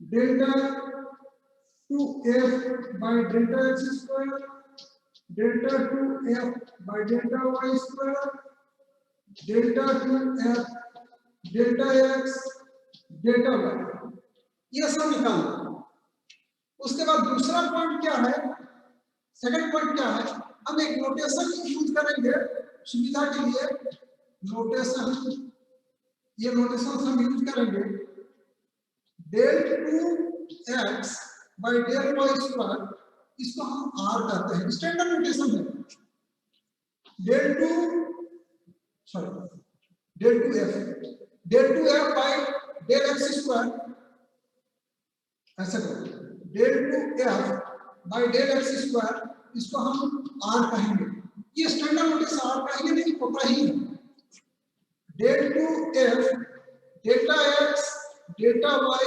Delta two F by delta X square, delta two F by delta Y square, delta two F delta X delta Y, ये सब निकालना। उसके बाद दूसरा point क्या है, सेकंड पॉइंट क्या है, हम एक नोटेशन यूज करेंगे सुविधा के लिए। नोटेशन, ये नोटेशन हम यूज करेंगे del two X by del Y square, इसको हम आर कहते हैं, स्टैंडर्ड नोटेशन है। Del two F by del X square, ऐसा करो, del two F by del X square, इसको हम आर कहेंगे। ये स्टैंडर्ड नोटेशन आर कहेंगे नहीं, पता ही है। Del two F delta X delta Y,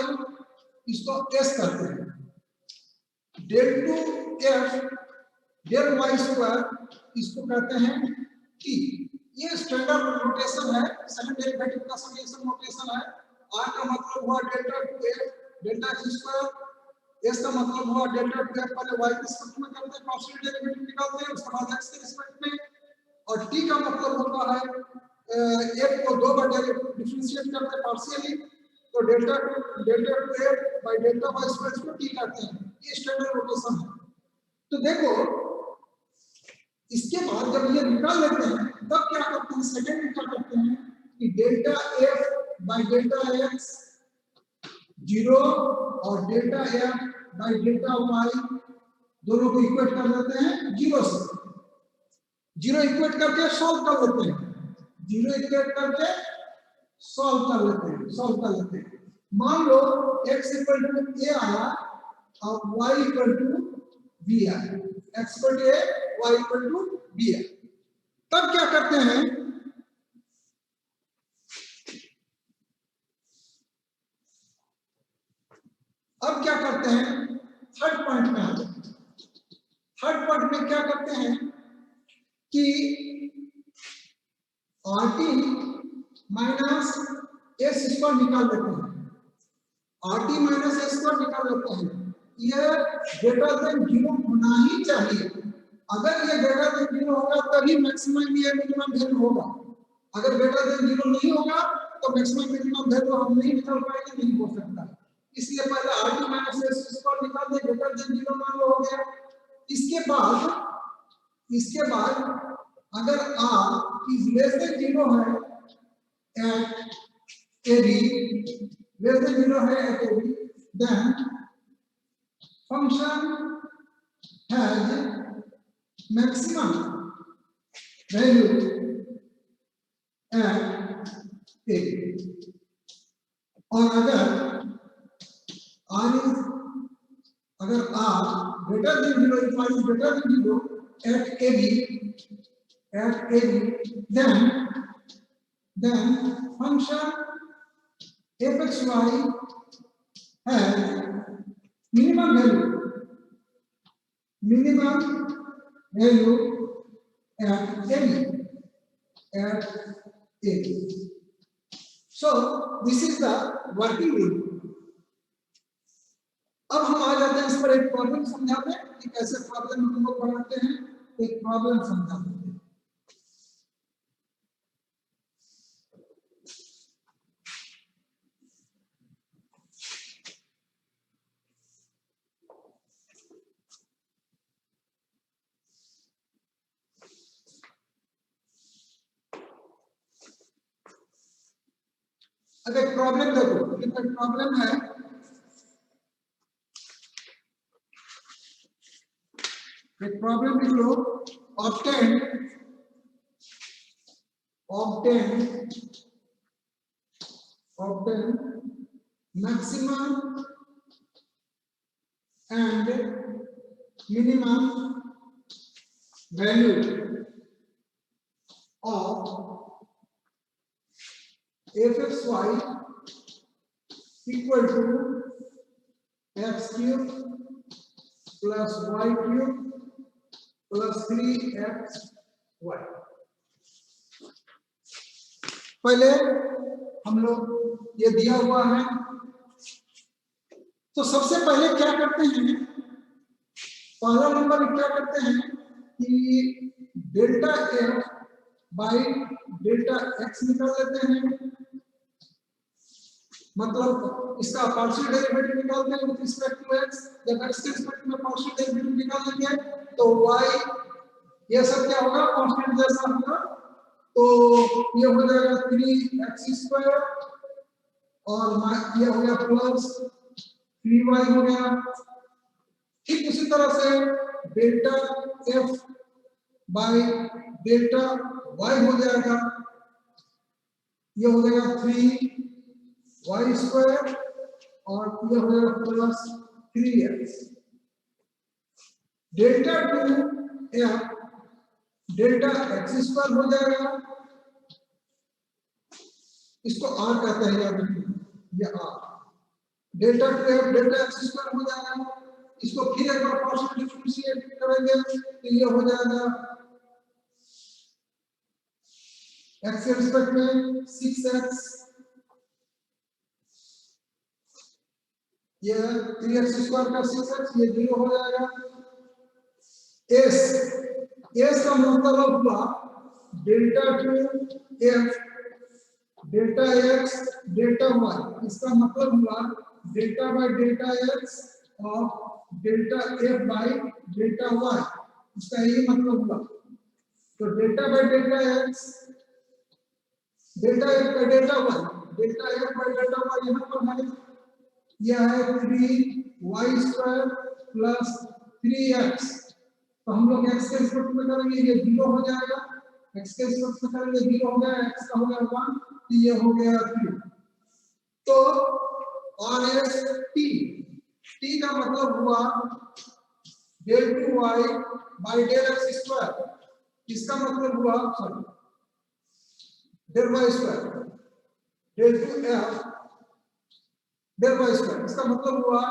इसको एस कहते हैं। Del two F del Y square, इसको कहते हैं टी। ये स्टैंडर्ड नोटेशन है, सेकंड डेरिवेटिव का समेशन नोटेशन है। आर का मतलब हुआ delta two F delta X square, S का मतलब हुआ डेल्टा टू एफ पहले वाई के रिस्पेक्ट में करते हैं, पार्शियल डेरिवेटिव निकालते हैं, उसके बाद एक्स के रिस्पेक्ट में। और टी का मतलब होता है एफ को दो बार डिफरेंशिएट करते हैं पार्शियली, तो delta two F by delta Y square को टी कहते हैं। ये स्टैंडर्ड नोटेशन है। तो देखो, इसके बाद जब ये निकाल लेते हैं तब क्या करते हैं, सेकंड में क्या करते हैं कि delta F by delta X 0 और delta F by delta Y दोनों को इक्वेट कर देते हैं 0 से। 0 इक्वेट करके सॉल्व कर लेते हैं, 0 इक्वेट करके सॉल्व कर लेते हैं। मान लो x इक्वल टू a आया और y इक्वल टू b आया, x equal to a y equal to b आया। तब क्या करते हैं, अब क्या करते हैं, थर्ड पॉइंट में आते हैं। थर्ड पॉइंट में क्या करते हैं कि RT माइनस एस स्क्वायर निकाल लेते हैं, RT माइनस एस स्क्वायर निकाल लेते हैं। ये ग्रेटर देन 0 होना ही चाहिए। अगर ये ग्रेटर देन 0 होगा तभी मैक्सिमम या मिनिमम वैल्यू होगा। अगर ग्रेटर देन 0 नहीं होगा तो मैक्सिमम मिनिमम वैल्यू हम नहीं निकाल पाएंगे, नहीं हो सकता। इसलिए पहले RT माइनस एस स्क्वायर निकाल दे, ग्रेटर देन 0 मान लो हो गया। इसके बाद अगर r इज लेस देन 0 है at AB, less than 0 है at AB, then function has maximum value at AB। और अगर r greater than 0, if r is greater than 0 at AB, then function fxy has minimum value at A. So this is the working rule। अब हम आ जाते हैं इस पर, एक problem समझाते हैं कि कैसे प्रॉब्लम हम लोग बनाते हैं। एक प्रॉब्लम समझाते हैं। अगर प्रॉब्लम देखो, ये प्रॉब्लम है, एक प्रॉब्लम लिख लो, obtain maximum and minimum value of fxy equal to x cube plus y cube plus 3xy। पहले हम लोग ये दिया हुआ है तो सबसे पहले क्या करते हैं, पहला नंबर क्या करते हैं कि delta F by delta x निकाल लेते हैं, मतलब इसका पार्शियल डेरिवेटिव निकालते हैं विद रिस्पेक्ट टू एक्स। जब एक्स के रिस्पेक्ट में पार्शियल डेरिवेटिव निकाल लेंगे तो y ये सब क्या होगा, कांस्टेंट जैसा होगा, तो ये हो जाएगा 3x² और ये हो गया प्लस 3y हो गया। ठीक उसी तरह से delta f by delta y हो जाएगा, ये हो जाएगा 3y² और ये हो जाएगा plus 3x। Delta 2f delta x² हो जाएगा, इसको r कहते हैं, याद रखिए ये r। Delta 2f delta x² हो जाएगा, इसको फिर एक बार पार्शियल डिफरेंशिएट करेंगे तो ये हो जाएगा x के रिस्पेक्ट में 6x, ये 3x² का 6x, ये 0 हो जाएगा। s का मतलब हुआ delta 2f delta x delta y, इसका मतलब हुआ डेल्टा बाई डेल्टा x और delta f by delta y, इसका यही मतलब हुआ। तो delta by delta x delta f by delta y, delta f by delta y यहाँ पर है, यह है 3y² प्लस 3x। तो हम लोग x के रिस्पेक्ट में करेंगे, ये 0 हो जाएगा, x के रिस्पेक्ट में करेंगे 0 हो जाएगा, x का हो गया 1, तो ये हो गया 3। तो RST t का मतलब हुआ del 2y by del x², इसका मतलब हुआ sorry del y², del 2f del y², इसका मतलब हुआ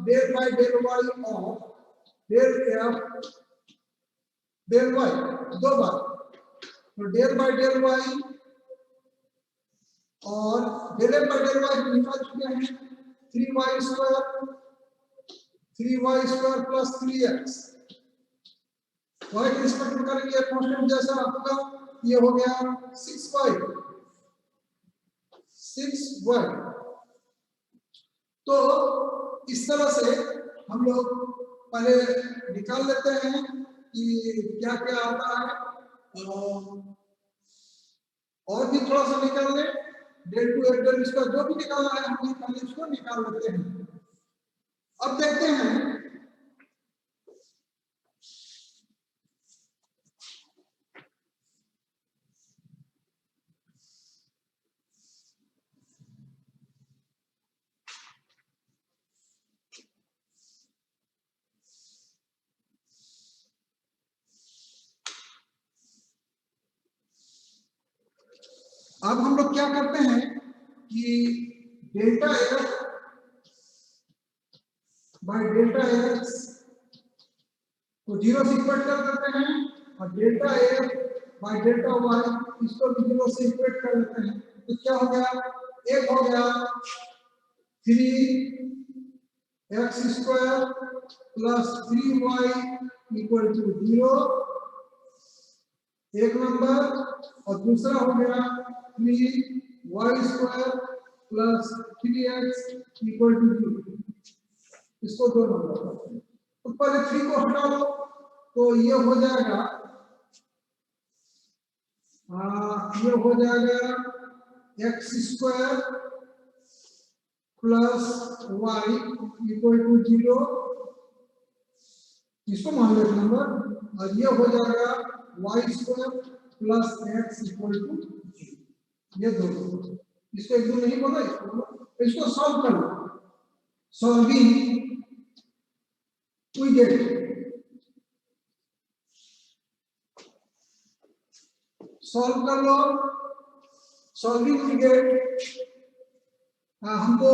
del by del y of del f del y, दो बार। तो del बाई del y और del f by del y निकाल चुके हैं, 3y² प्लस 3x, y के रिस्पेक्ट में करेंगे कांस्टेंट जैसा होगा, ये हो गया 6y। तो इस तरह से हम लोग पहले निकाल लेते हैं कि क्या क्या आता है, और भी थोड़ा सा निकाल ले, del 2f del इसका जो भी निकालना है हम पहले इसको निकाल लेते हैं। अब देखते हैं अब हम लोग क्या करते हैं कि delta f by delta x को 0 से इक्वेट कर देते हैं, और delta f by delta y इसको भी 0 से इक्वेट कर देते हैं। तो क्या हो गया, एक हो गया 3x² plus 3y equal to 0, एक नंबर, और दूसरा हो गया 3y² plus 3x equal to 0, इसको दो नंबर करते हैं। तो पहले 3 को हटा लो तो ये हो जाएगा x² plus y equal to 0, इसको मान लो नंबर, और ये हो जाएगा y² plus x equal to 0, ये दोनों, इसको एक दो नहीं बोला, इसको सॉल्व कर लो। सॉल्विंग वी गेट, सॉल्व कर लो, सॉल्विंग वी गेट, हमको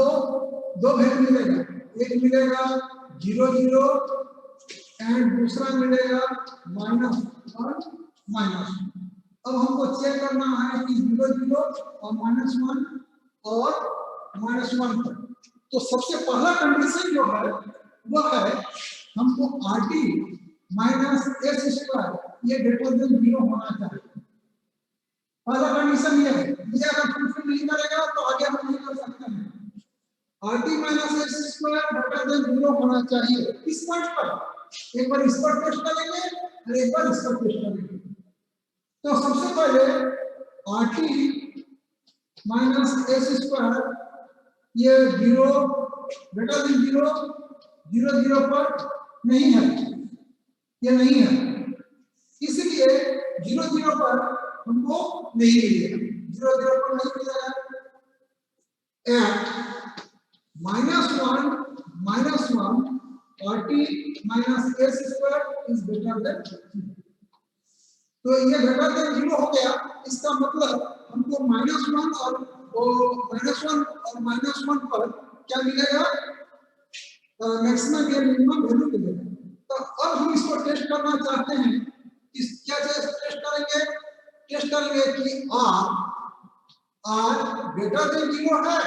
दो वैल्यू मिलेगा, एक मिलेगा 0 0 एंड दूसरा मिलेगा -1 -1। अब हमको चेक करना है कि 0 0 और -1 और -1 पर, तो सबसे पहला कंडीशन जो है वह है हमको RT माइनस एस स्क्वायर ये ग्रेटर देन 0 होना चाहिए। पहला कंडीशन ये है, ये अगर फुलफिल नहीं करेगा तो आगे हम नहीं कर सकते हैं। RT minus S square greater than 0 होना चाहिए। इस पॉइंट पर एक बार इस पर टेस्ट करेंगे और एक बार इस पर टेस्ट करेंगे। तो सबसे पहले RT माइनस एस स्क्वायर ये 0 ग्रेटर देन 0 0 0 पर नहीं है, ये नहीं है, इसलिए 0 0 पर हमको नहीं मिलेगा, 0 0 पर नहीं मिलेगा। At -1 RT minus S square is greater than, तो ये ग्रेटर देन 0 हो गया। इसका मतलब हमको -1 और -1 पर क्या मिलेगा, मैक्सिमम या मिनिमम वैल्यू मिलेगा। तो अब हम इसको टेस्ट करना चाहते हैं, इस क्या टेस्ट करेंगे, टेस्ट करेंगे कि r ग्रेटर देन 0 है,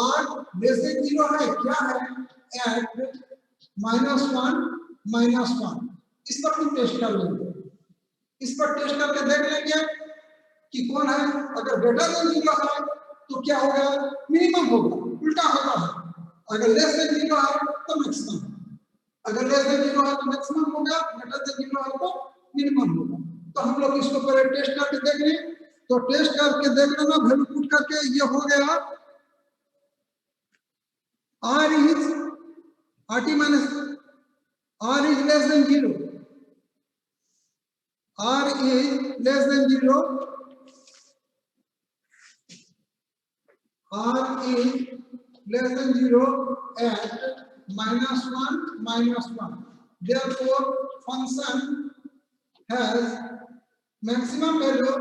r लेस देन 0 है, क्या है, एट -1 इस पर हम टेस्ट कर लेंगे। इस पर टेस्ट करके देख लेंगे कि कौन है। अगर ग्रेटर देन 0 है तो क्या होगा, मिनिमम होगा, उल्टा होता है। अगर लेस देन 0 है तो मैक्सिमम, अगर लेस देन 0 है तो मैक्सिमम होगा, ग्रेटर देन 0 है तो मिनिमम होगा। तो हम लोग इसको पहले टेस्ट करके देख लें। तो टेस्ट करके देख लेना, वैल्यू पुट करके ये हो गया r is RT minus r is less than 0, r is less than 0, r is less than 0 at -1. Therefore, function has maximum value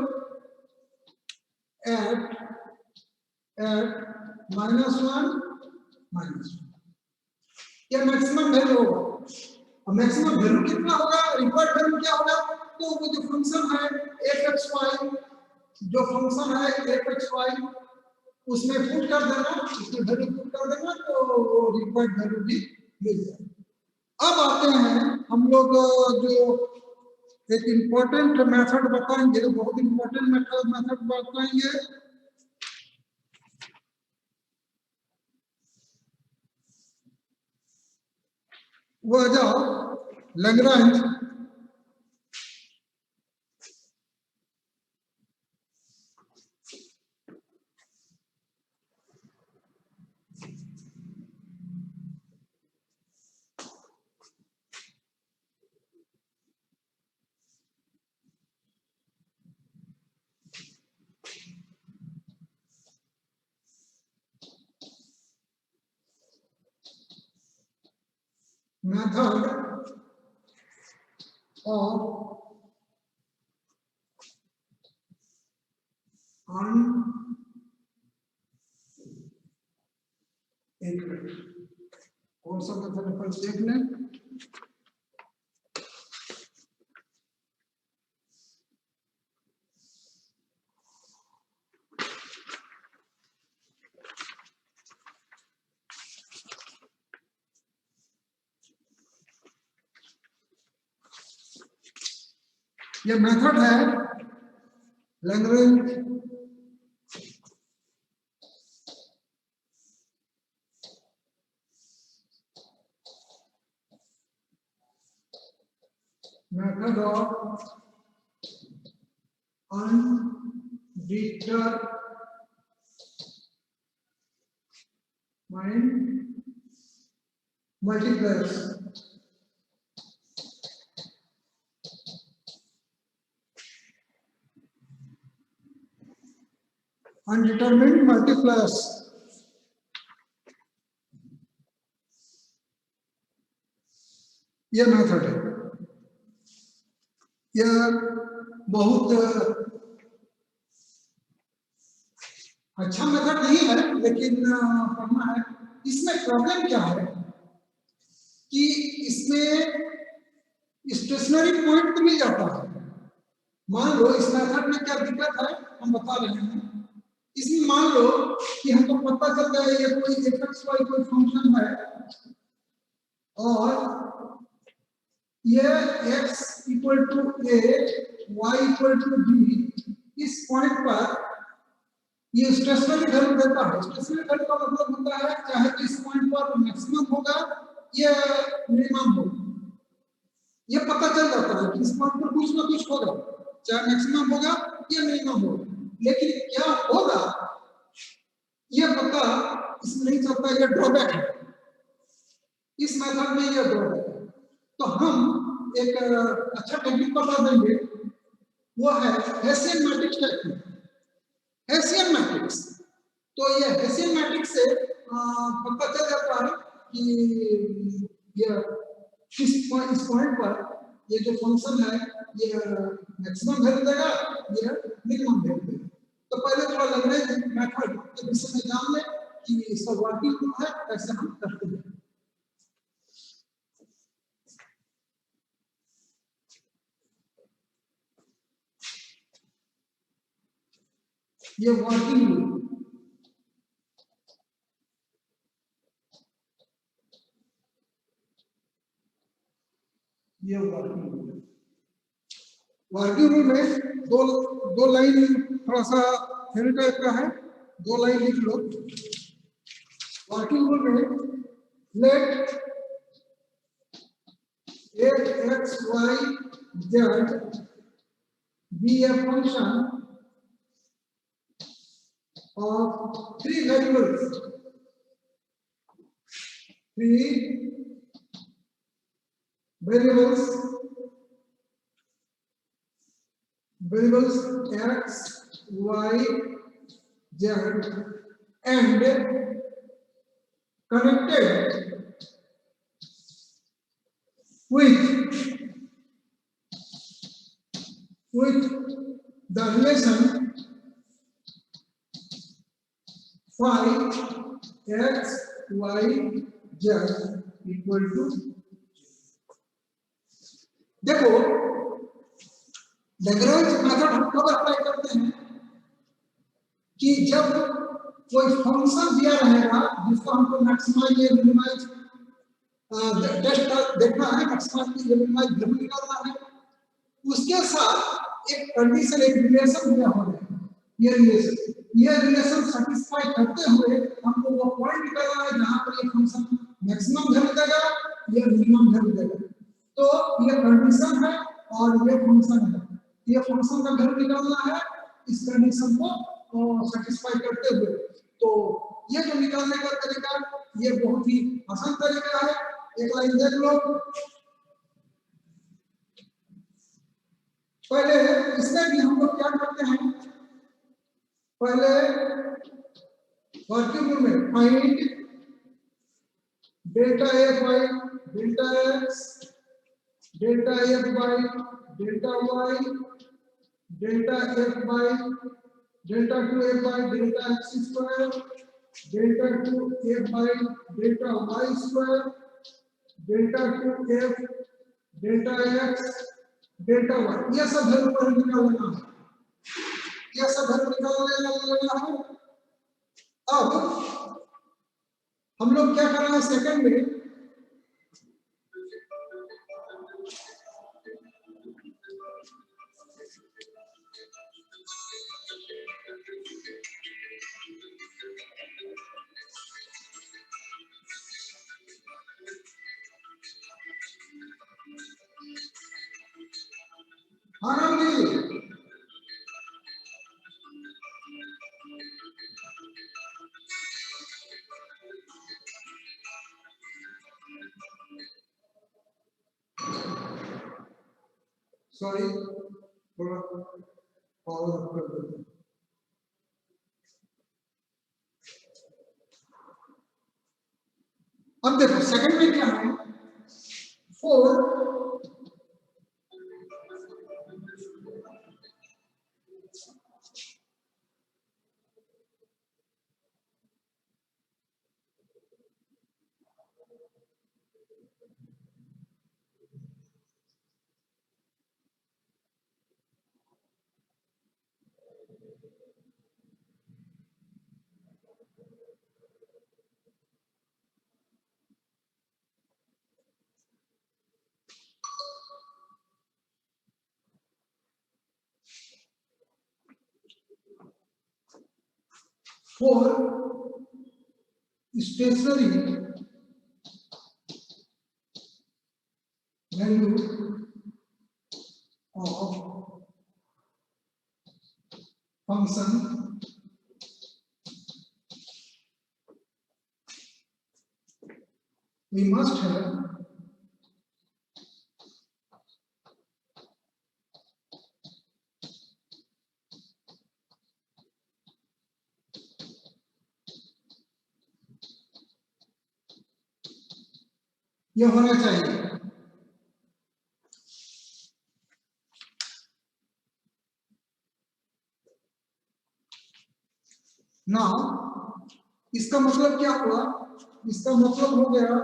at -1. ये मैक्सिमम वैल्यू होगा। और मैक्सिमम वैल्यू कितना होगा, रिक्वायर्ड वैल्यू क्या होगा, तो वो जो फंक्शन है fxy, जो फंक्शन है fxy उसमें पुट कर देना, उसमें वैल्यू पुट कर देना तो रिक्वायर्ड वैल्यू भी मिल जाए। अब आते हैं हम लोग जो एक इम्पोर्टेंट मेथड बताएंगे, तो बहुत इम्पोर्टेंट मेथड बताएंगे। वो आ जाओ लैग्रेंज method of कौन सा मेथड पर देख लें। ये मेथड है Lagrange method of undetermined multipliers. Undetermined multipliers ये मेथड है। यह बहुत अच्छा मेथड नहीं है, लेकिन पढ़ना है। इसमें प्रॉब्लम क्या है कि इसमें स्टेशनरी पॉइंट तो मिल जाता है। मान लो इस मेथड में क्या दिक्कत है हम बता रहे हैं इसमें मान लो कि हमको पता चल गया ये कोई fxy कोई फंक्शन है और ये x equal to a y equal to b इस पॉइंट पर ये स्टेशनरी वैल्यू देता है। स्टेशनरी वैल्यू का मतलब होता है चाहे इस पॉइंट पर मैक्सिमम होगा या मिनिमम होगा, ये पता चल जाता है कि इस पॉइंट पर कुछ ना कुछ होगा, चाहे मैक्सिमम होगा या मिनिमम होगा, लेकिन क्या होगा ये पता इसमें नहीं चलता, ये ड्रॉबैक है, इस मेथड में ये ड्रॉबैक है। तो हम एक अच्छा टेक्निक बता देंगे, वो है hessian matrix technique. Hessian matrix, तो ये हेसियन मैट्रिक्स से पता चल जाता है कि ये इस पॉइंट पर ये जो फंक्शन है ये मैक्सिमम वैल्यू देगा, ये मिनिमम वैल्यू देगा। तो पहले थोड़ा लैग्रेंज मेथड के विषय में जान लें कि इसका वर्किंग रूल है, कैसे हम करते हैं। ये वर्किंग रूल, ये वर्किंग रूल, वर्किंग रूल में दो लाइन थोड़ा सा थ्योरी टाइप का है, दो लाइन लिख लो। वर्किंग रूल में late x y z be a function of three variables, variables x, y, z and connected with the relation phi x, y, z equal to, देखो Lagrange method हम कब apply करते हैं कि जब कोई फंक्शन दिया रहेगा जिसको हमको मैक्सिमाइज या मिनिमाइज टेस्ट देखना है, मैक्सिमाइज या मिनिमाइज वैल्यू निकालना है, उसके साथ एक कंडीशन, एक रिलेशन दिया हो रहा है। ये रिलेशन सेटिस्फाई करते हुए हमको वो पॉइंट निकालना है जहां पर ये फंक्शन मैक्सिमम वैल्यू देगा या मिनिमम वैल्यू देगा। तो ये कंडीशन है और ये फंक्शन है, ये फंक्शन का वैल्यू निकालना है इस कंडीशन को सेटिस्फाई करते हुए। तो ये जो निकालने का तरीका ये बहुत ही आसान तरीका है, एक लाइन देख लो। पहले इसमें भी हम लोग क्या करते हैं, पहले वर्किंग रूल में find delta F by delta X, delta F by delta Y, delta F by delta two F by delta X square, delta two F by delta Y square, delta two F delta X delta Y, ये सब value पर निकालना है, ये सब value निकालना है। अब हम लोग क्या कर रहे हैं सेकंड में, सॉरी थोड़ा पावर अप कर देते हैं। अब देखो सेकंड में क्या है, 4 4 for stationary value of function we must have यह होना चाहिए। नाउ इसका मतलब क्या हुआ? इसका मतलब हो गया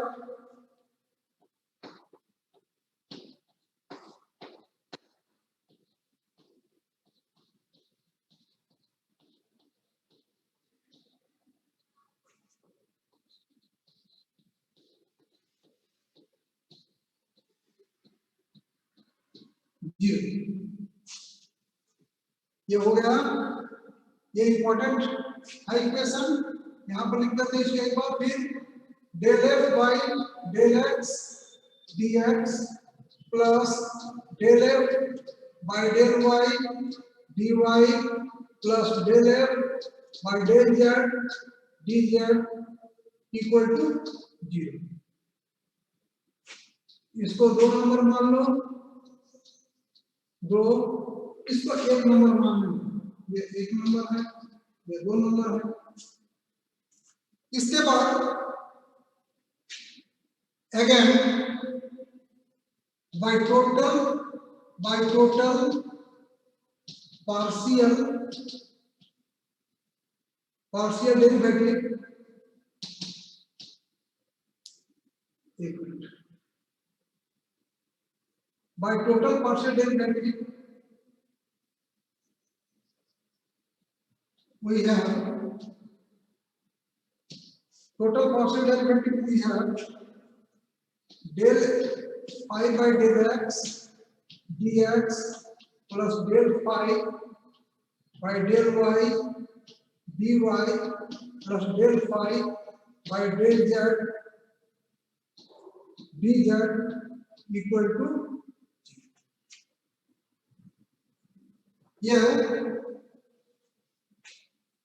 जीरो। ये हो गया, ये इंपॉर्टेंट है इक्वेशन। यहां पर लिख देते हैं इसको एक बार फिर, del F by del X D X plus del F by del Y D Y plus del F by del Z D Z equal to zero. इसको 2 नंबर मान लो, 2, इसको 1 नंबर मान लो। ये 1 नंबर है, ये 2 नंबर है। इसके बाद again by total partial derivative, एक minute, by total partial derivative we have del phi by del x dx plus del phi by del y dy plus del phi by del z dz equal to यह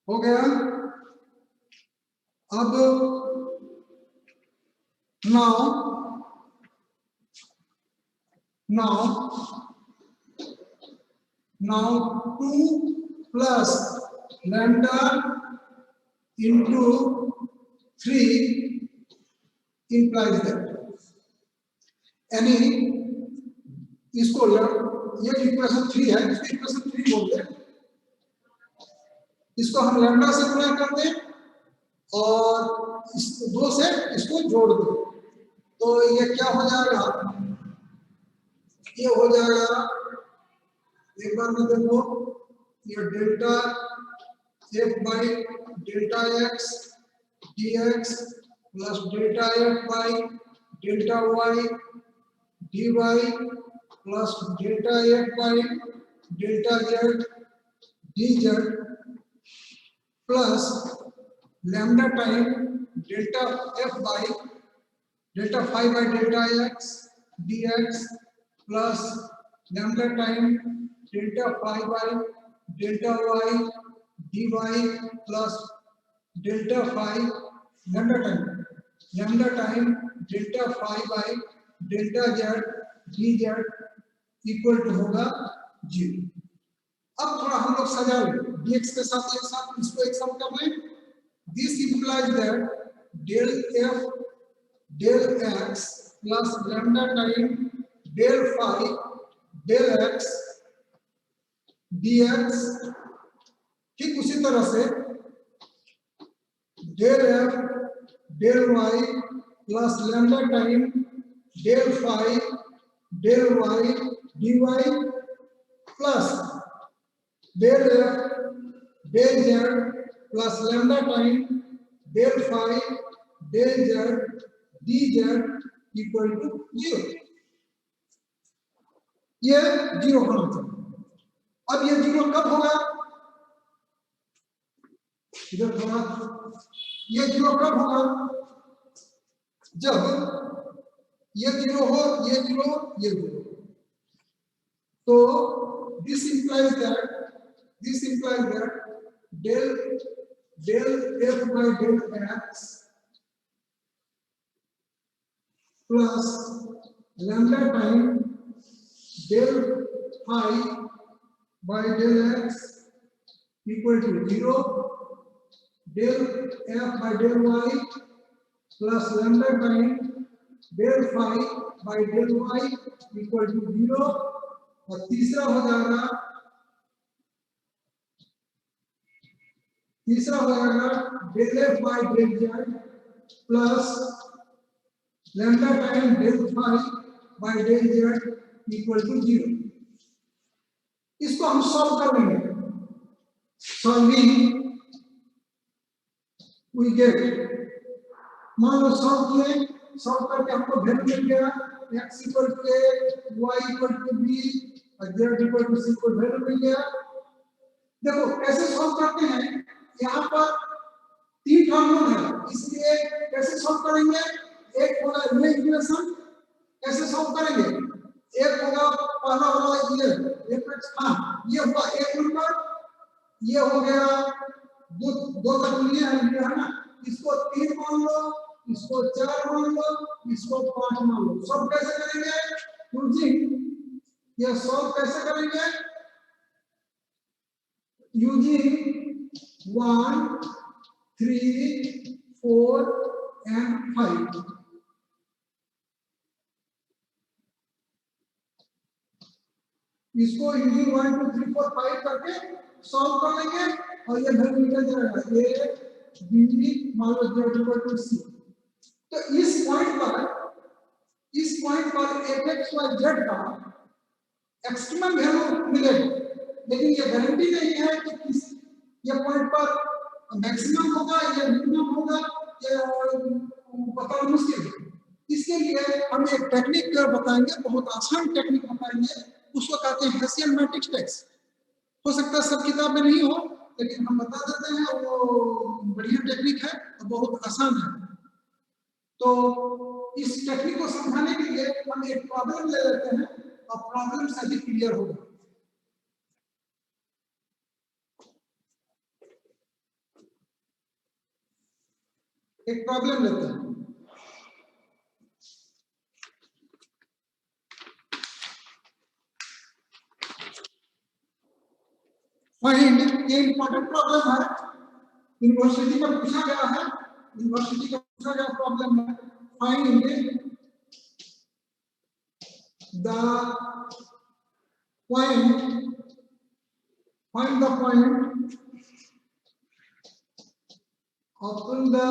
हो गया। अब now 2 plus lambda into 3 implies that, यानी इसको ये equation 3 है, इसको equation 3 बोलते हैं। इसको हम लैम्डा से गुणा कर दें और इस 2 से इसको जोड़ दें, तो ये क्या हो जाएगा? ये हो जाएगा, एक बार में देखो, ये delta F by delta X D X plus delta F by delta Y D Y plus delta F by delta Z D Z plus lambda time delta F by delta phi by delta X D X plus lambda time delta phi by delta Y D Y plus delta phi lambda time delta phi by delta Z D Z equal to होगा 0। अब थोड़ा हम लोग सजा लें dx के साथ एक साथ इसको एक साथ कर लें। This implies that del F del X plus lambda time del phi del X dx, ठीक उसी तरह से del F del Y plus lambda time del phi del Y D Y plus del F del Z plus lambda time del phi del Z D Z equal to 0। ये 0 होना चाहिए। अब ये 0 कब होगा? इधर थोड़ा, ये जीरो कब होगा, जब ये जीरो हो, ये जीरो, ये जीरो। तो this implies that del f by del x plus lambda time del phi by del x equal to 0, del f by del y plus lambda time del phi by del y equal to 0, और तीसरा हो जाएगा del f by del z plus lambda time del phi by del z equal to 0। इसको हम solve कर लेंगे। Solving we get, मान लो solve करके हमको वैल्यू मिल गया x equal to a, y equal to b और z इक्वल टू c को वैल्यू मिल गया। देखो कैसे सॉल्व करते हैं, यहाँ पर 3 फॉर्मूला है, इसलिए कैसे सॉल्व करेंगे, एक होगा ये इक्वेशन, कैसे सॉल्व करेंगे, एक होगा पहला होगा ये हुआ एक नंबर, ये हो गया दो का तुल्य है ना, इसको 3 मान लो, इसको 4 मान लो, इसको 5 मान लो। सॉल्व कैसे करेंगे, यूजिंग, ये सॉल्व कैसे करेंगे, यूजिंग 1, 3, 4 and 5। इसको यूजिंग 1, 2, 3, 4, 5 करके सॉल्व कर लेंगे और ये वैल्यू निकल जाएगा a b मान लो z इक्वल टू c। तो इस पॉइंट पर fx y z का एक्सट्रीमम वैल्यू मिलेगा, लेकिन ये गारंटी नहीं है कि ये पॉइंट पर मैक्सिमम होगा या मिनिमम होगा, ये बताना मुश्किल है। इसके लिए हम एक टेक्निक बताएंगे, बहुत आसान टेक्निक बताएंगे, उसको कहते हैं हेसियन मैट्रिक्स टेक्स। हो सकता है सब किताब में नहीं हो, लेकिन हम बता देते हैं, वो बढ़िया टेक्निक है और बहुत आसान है। तो इस टेक्निक को समझाने के लिए हम एक प्रॉब्लम ले लेते हैं और प्रॉब्लम से भी क्लियर होगा। एक प्रॉब्लम लेते हैं, फाइंड, ये इंपॉर्टेंट प्रॉब्लम है, यूनिवर्सिटी का पूछा गया है, यूनिवर्सिटी का पूछा गया प्रॉब्लम है। Find the point upon the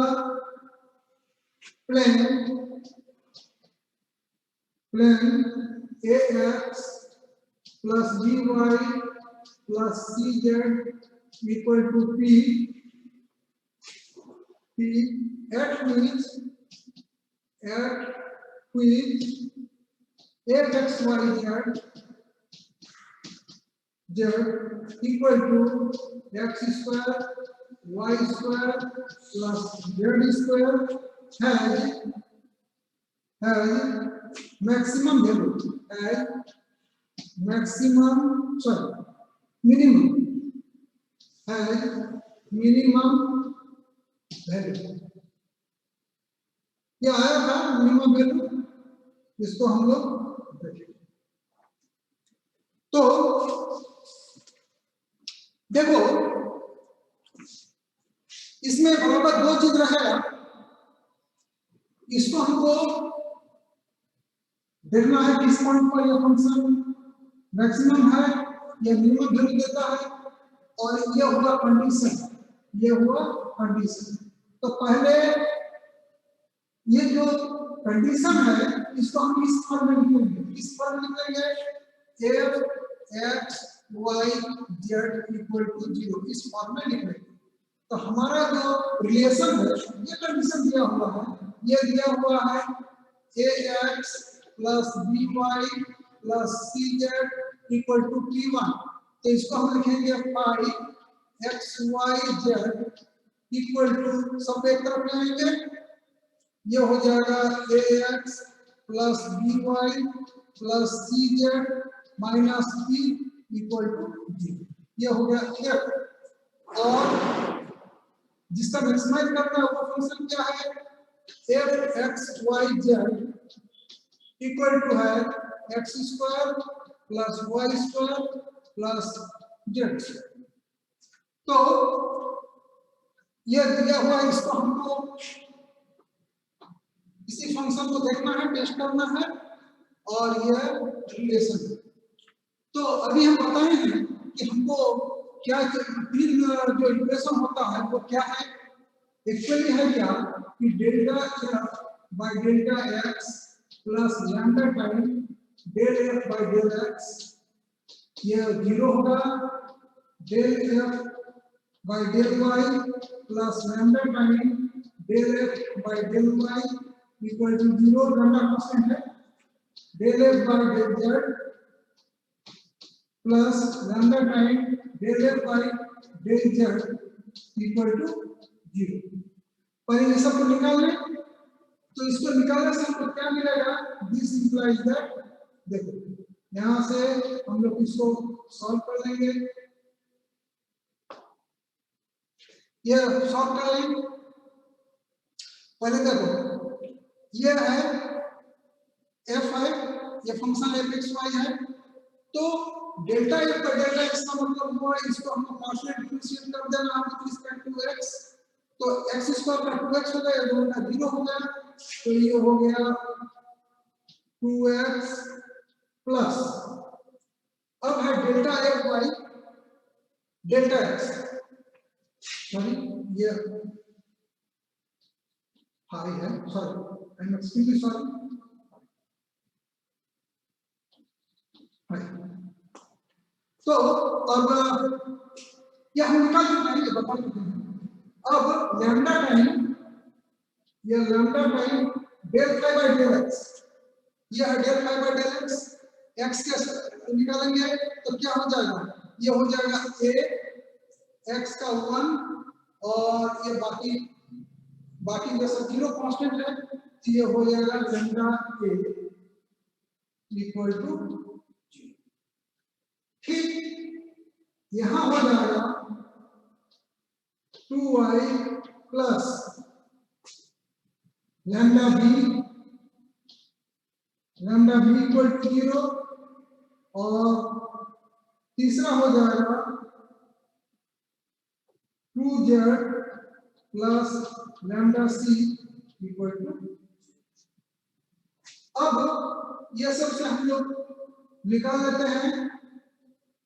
plane ax plus by plus cz equal to p at which fx y z equal to x square y square plus z square has maximum value, minimum value। ये आया था minimum value, इसको हम लोग देखेंगे। तो देखो इसमें बराबर 2 चीज रहेगा, इसको हमको देखना है किस पॉइंट पर यह फंक्शन मैक्सिमम है या मिनिमम वैल्यू देता है, और ये हुआ कंडीशन, तो पहले ये जो कंडीशन है इसको हम इस फॉर्म में लिखेंगे, f x y z equal to 0, इस फॉर्म में लिखेंगे। तो हमारा जो रिलेशन है, ये कंडीशन दिया हुआ है, ये दिया हुआ है ax plus by plus cz equal to p1। तो इसको हम लिखेंगे phi x y z equal to सब एक तरफ ले आएंगे, ये हो जाएगा ax plus by plus cz minus b equal to 0। ये हो गया f, और जिसका मैक्सिमाइज करना है वो फंक्शन क्या है, f x y z equal to है x square plus y square plus z। तो ये दिया हुआ, इसको हमको इसी फंक्शन को देखना है, टेस्ट करना है, और यह रिलेशन है। तो अभी हम बताए हैं कि हमको क्या तीन जो इक्वेशन होता है वो क्या है, एक्चुअली है क्या कि delta F by delta X plus lambda time del F by del X, ये 0 होगा, del F by del Y plus lambda time del F by del Y equal to 0, lambda constant है, del F by del Z plus lambda time del F by del Z equal to 0। पर ये सब को निकाल लें, तो इसको निकालने से हमको क्या मिलेगा, दिस इंप्लाइज दैट, देखो यहां से हम लोग इसको सॉल्व कर लेंगे, ये सॉल्व कर लेंगे। पहले देखो ये है f है, ये फंक्शन f x y है, तो डेल्टा f का डेल्टा x का मतलब हुआ इसको हमको पार्शियल डिफरेंशिएट कर देना विद रिस्पेक्ट टू x, तो x स्क्वायर का 2x हो गया, दोनों का 0 हो गया, तो ये हो गया 2x प्लस, अब है delta f by delta x, sorry ये हाई है, sorry I am extremely sorry, तो अब यह हम निकाल चुके हैं, ये बता चुके हैं। अब लैम्डा टाइम, ये lambda time del phi by del X, ये है del phi by del X, X के निकालेंगे तो क्या हो जाएगा, ये हो जाएगा a x का 1, और ये बाकी जो सब 0 कांस्टेंट है, तो ये हो जाएगा लैम्डा a इक्वल टू 0। ठीक यहां हो जाएगा 2y plus lambda b equal to 0, और तीसरा हो जाएगा 2z plus lambda c equal to. अब ये सब से हम लोग निकाल लेते हैं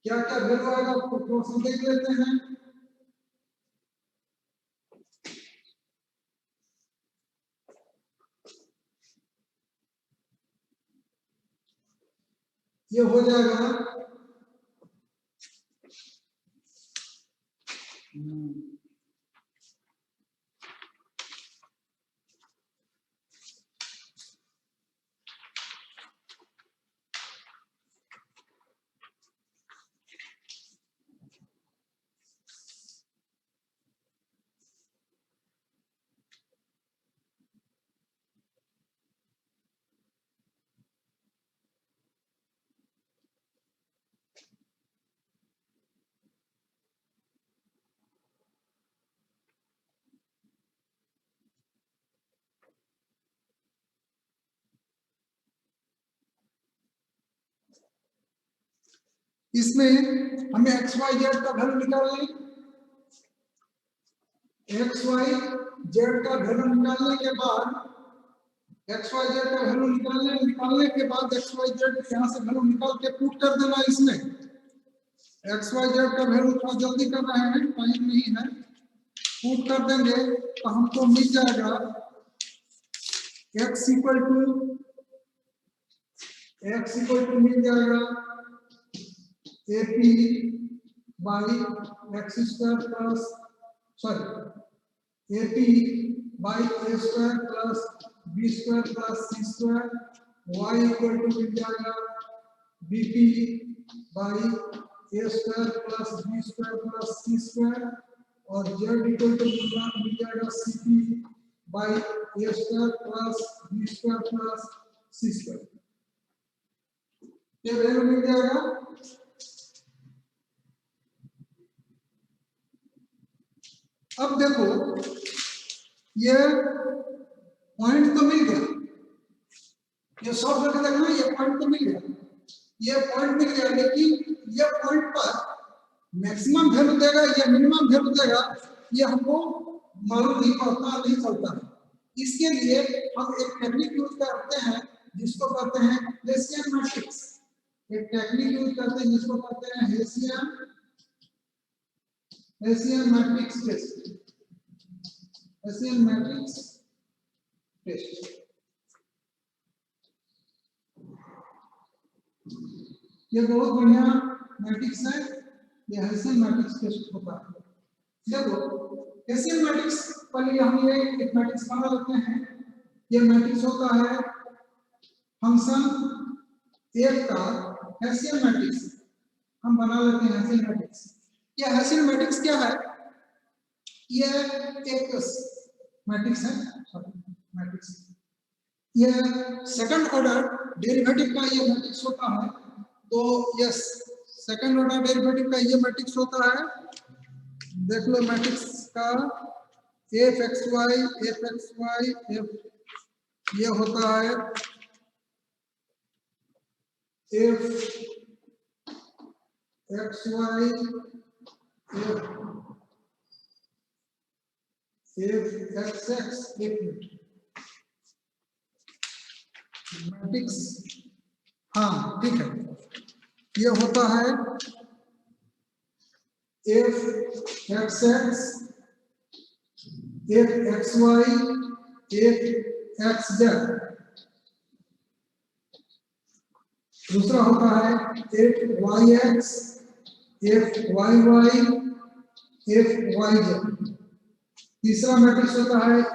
क्या क्या वैल्यू आएगा, थोड़ा सा देख लेते हैं। ये हो जाएगा इसमें हमें एक्स वाई जेड का वैल्यू निकालना है, एक्स वाई जेड का वैल्यू निकालने के बाद एक्स वाई जेड का वैल्यू निकालने के बाद एक्स वाई जेड यहाँ से वैल्यू निकाल के पुट कर देना, इसमें एक्स वाई जेड का वैल्यू थोड़ा जल्दी कर रहे हैं, टाइम नहीं है, पुट कर देंगे तो हमको मिल जाएगा एक्स इक्वल टू मिल जाएगा AP by X square plus sorry AP by A square plus B square plus C square, y equal to मिल जाएगा BP by A square plus B square plus C square, और z equal to मिल जाएगा cp by a square plus b square plus c square. ये value मिल जाएगा। अब देखो ये पॉइंट तो मिल गया, ये सॉल्व करके देखना, ये पॉइंट तो मिल गया, ये पॉइंट मिल गया, लेकिन ये पॉइंट पर मैक्सिमम वैल्यू देगा या मिनिमम वैल्यू देगा ये हमको मालूम नहीं पड़ता, नहीं चलता है। इसके लिए हम एक टेक्निक यूज करते हैं जिसको कहते हैं हेसियन मैट्रिक्स। एक टेक्निक यूज करते हैं जिसको कहते हैं Hessian matrix test. Hessian matrix test ये बहुत बढ़िया मैट्रिक्स है, ये हेसियन मैट्रिक्स टेस्ट होता है। देखो हेसियन मैट्रिक्स पहले हम ये एक मैट्रिक्स बना लेते हैं। ये मैट्रिक्स होता है फंक्शन f का हेसियन मैट्रिक्स, हम बना लेते हैं हेसियन मैट्रिक्स। ये हेसियन मैट्रिक्स क्या है? ये एक मैट्रिक्स है, मैट्रिक्स ये सेकंड ऑर्डर डेरिवेटिव का ये मैट्रिक्स होता है। तो यस, सेकंड ऑर्डर डेरिवेटिव का ये मैट्रिक्स होता है। देख लो मैट्रिक्स का एफ एक्स वाई एफ, ये होता है F X Y F X X. एक मिनट, मैट्रिक्स, हाँ ठीक है, ये होता है F X X F X Y F X Z. दूसरा होता है F Y X F Y Y F Y Z. तीसरा मैट्रिक्स होता है F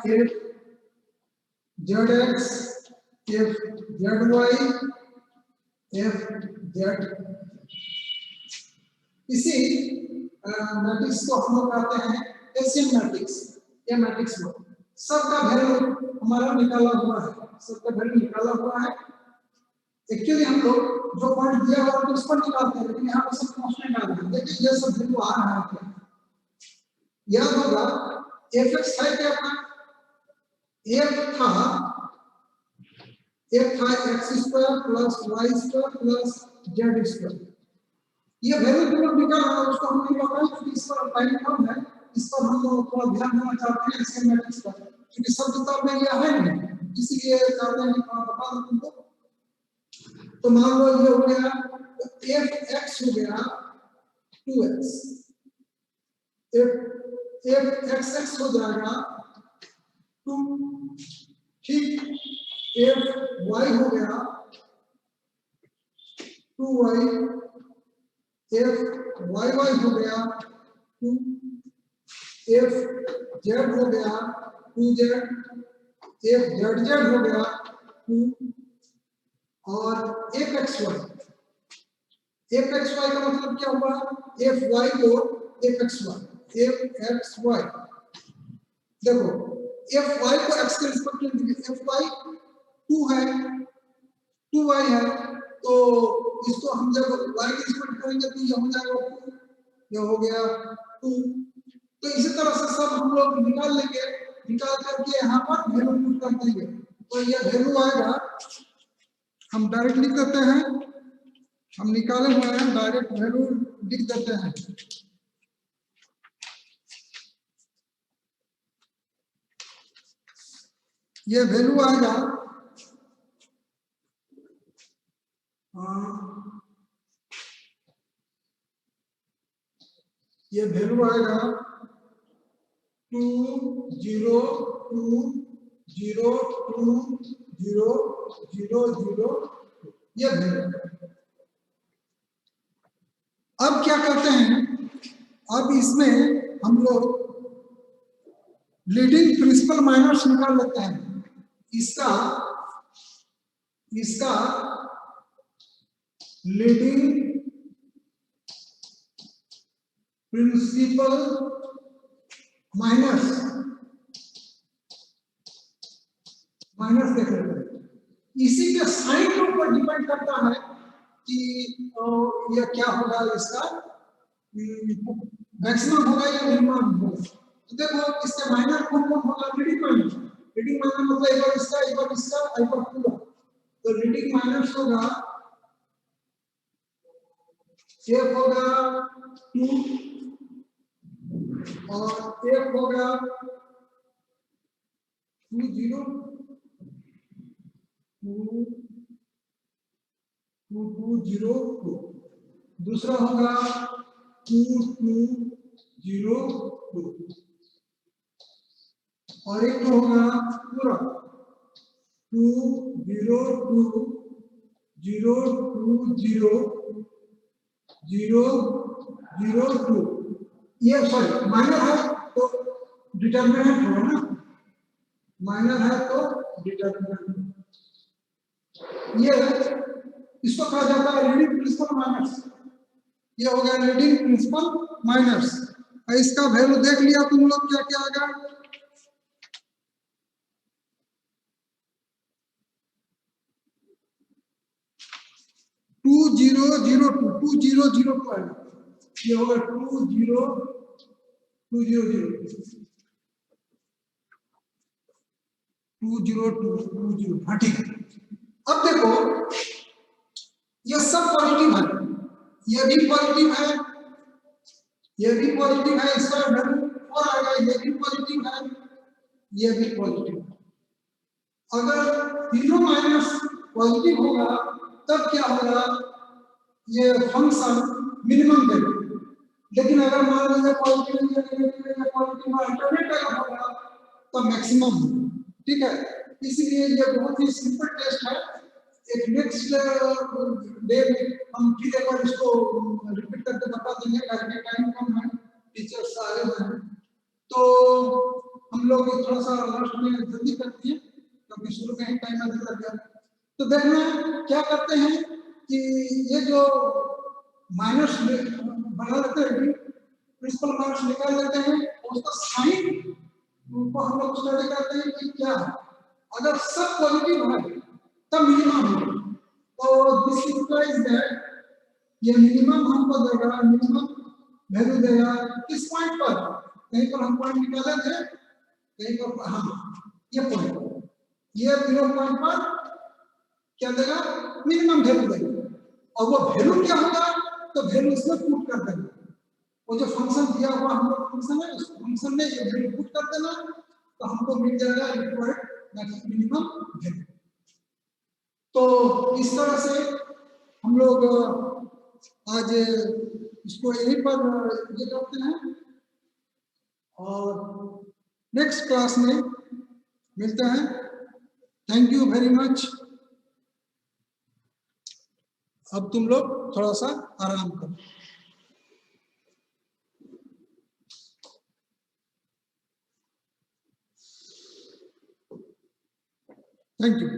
Z X F Z Y F Z. इसी मैट्रिक्स को हम लोग कहते हैं हेसियन मैट्रिक्स। ये मैट्रिक्स में सबका वैल्यू हमारा निकाला हुआ है, सबका वैल्यू निकाला हुआ है। एक्चुअली हम लोग जो पॉइंट दिया हुआ है उस पर निकालते हैं, लेकिन यहाँ पर सब कांस्टेंट आ रहा है। देखिए ये सब वैल्यू आ रहा है, याद होगा fx है क्या था? f था x square plus y square plus z square. ये वैल्यू जो लोग निकाल रहा है उसको हम नहीं बताएं क्योंकि इस पर टाइम कम है, इस पर हम लोग थोड़ा ध्यान देना चाहते हैं इसके मैट्रिक्स पर, क्योंकि सब किताब में यह है नहीं, इसलिए चाहते हैं कि थोड़ा बता दूं तुमको। तो मान लो ये हो गया f x हो गया 2x, f x x हो जाएगा 2, ठीक, f y हो गया 2y, f y y हो गया 2, f z हो गया 2z, f z z हो गया 2 और f x y। f x y का मतलब क्या हुआ? f y को f x y, f x y। देखो f y को x के रिस्पेक्ट में देखिए, f y 2 है 2y है, तो इसको हम जब y के रिस्पेक्ट करेंगे तो ये हो जाएगा 2, ये हो गया 2। तो इसी तरह से सब हम लोग निकाल लेंगे, निकाल करके यहाँ पर वैल्यू पुट कर देंगे तो ये वैल्यू आएगा। हम डायरेक्ट लिख देते हैं, हम निकाले हुए हैं, डायरेक्ट वैल्यू लिख देते हैं। ये वैल्यू आएगा ये वैल्यू आएगा 2022000, ये वैल्यू। अब क्या करते हैं, अब इसमें हम लोग लीडिंग प्रिंसिपल माइनस निकाल लेते हैं। इसका लीडिंग प्रिंसिपल माइनस देख लेते हैं। इसी के साइन के ऊपर डिपेंड करता है कि यह क्या होगा, इसका मैक्सिमम होगा या मिनिमम होगा। तो देखो इसके माइनर कौन कौन होगा? Leading minus. लीडिंग माइनस मतलब एक बार इसका एक बार पूरा। तो लीडिंग माइनस होगा, एक होगा 2 और एक होगा 2 0 2 2 2 0 2। दूसरा होगा 2 2 0 2 और एक तो होगा पूरा 2 0 2 0 2 0 0 0 2। ये सॉरी माइनर है तो डिटरमिनेंट होगा ना, माइनर है तो डिटरमिनेंट। ये इसको कहा जाता है लीडिंग प्रिंसिपल माइनर्स। ये हो गया लीडिंग प्रिंसिपल माइनर्स। इसका वैल्यू देख लिया तुम लोग क्या क्या आ गया? 2002 2002 आएगा। ये होगा 2020 हाँ ठीक है। अब देखो ये सब पॉजिटिव है, ये भी पॉजिटिव है, ये भी पॉजिटिव है, इसका वैल्यू 4 आएगा। ये भी पॉजिटिव है, ये भी पॉजिटिव है। अगर तीनों माइनस पॉजिटिव होगा तब क्या होगा? ये फंक्शन मिनिमम देगा। लेकिन अगर मान लीजिए पॉजिटिव या नेगेटिव या पॉजिटिव अल्टरनेट होगा तो मैक्सिमम। ठीक है, इसलिए ये बहुत ही सिंपल टेस्ट है। एक नेक्स्ट डे में हम फिर एक बार इसको रिपीट करके बता देंगे, क्योंकि टाइम कम है, टीचर्स सारे हैं। तो हम लोग थोड़ा सा लास्ट में जल्दी करते हैं क्योंकि शुरू में ही टाइम अधिक लग गया। तो देखना क्या करते हैं कि ये जो माइनस बना लेते हैं, प्रिंसिपल माइनस निकाल लेते हैं और उसका साइन को हम लोग स्टडी करते हैं कि क्या है। अगर सब पॉजिटिव है तब मिनिमम है। तो दिस इम्प्लाइज दैट ये मिनिमम हमको देगा, मिनिमम वैल्यू देगा किस पॉइंट पर? कहीं पर हम पॉइंट निकाले थे, कहीं पर हाँ ये पॉइंट, ये 0 पॉइंट पर क्या देगा? मिनिमम वैल्यू देगा। और वो वैल्यू क्या होगा? तो वैल्यू इसमें पुट कर देगा। वो जो फंक्शन दिया हुआ हम लोग फंक्शन है, उस फंक्शन में ये वैल्यू पुट कर देना तो हमको मिल जाएगा रिक्वायर्ड मिनिमम वैल्यू। तो इस तरह से हम लोग आज इसको यहीं पर ये करते हैं और नेक्स्ट क्लास में मिलते हैं। Thank you very much. अब तुम लोग थोड़ा सा आराम करो। Thank you.